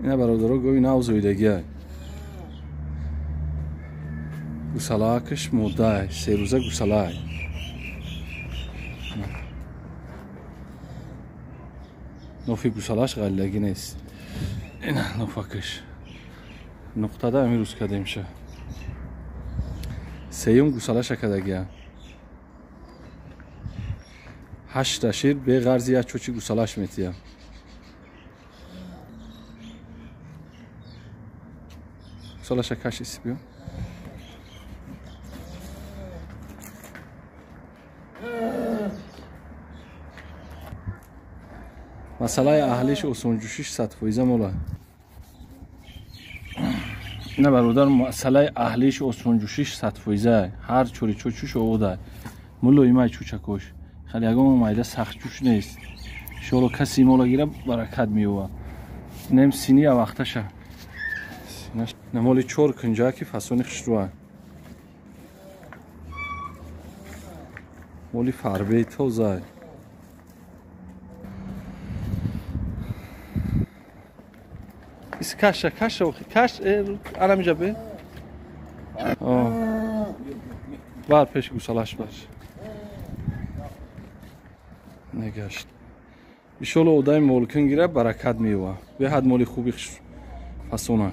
اینا برادرها گوی نو زویدگی گوسالاکش موده 3 روزه گوساله نوفی گوسالاش غلگی نیست. این نوفکش نقطه ده امروز کده میشه. سیوم گوسالاش کدگی 8 شیر به غرزی چوچی گوسالاش میتیم. گوسالاش کاش اسپیو مسئله اهلیش اسونجوشیش 100% مولا. نه برادر مسئله اهلیش اسونجوشیش 100% هر چوری چوچوش اوده مولو ایمای چوچکوش خیلی اگه مایده سخت جوش نیست. شلو کسی مولا گیره برکت میوه. نم سینی وقتشه. نمالی چور کنجا که فسونی خشروه. مولی فربه توزای. ایس کاش الان میجا به بار پیش گوسالاش باش نگشت ایشالا اودای مولکن گیره برکت میوه به حد مولی خوبی فسونه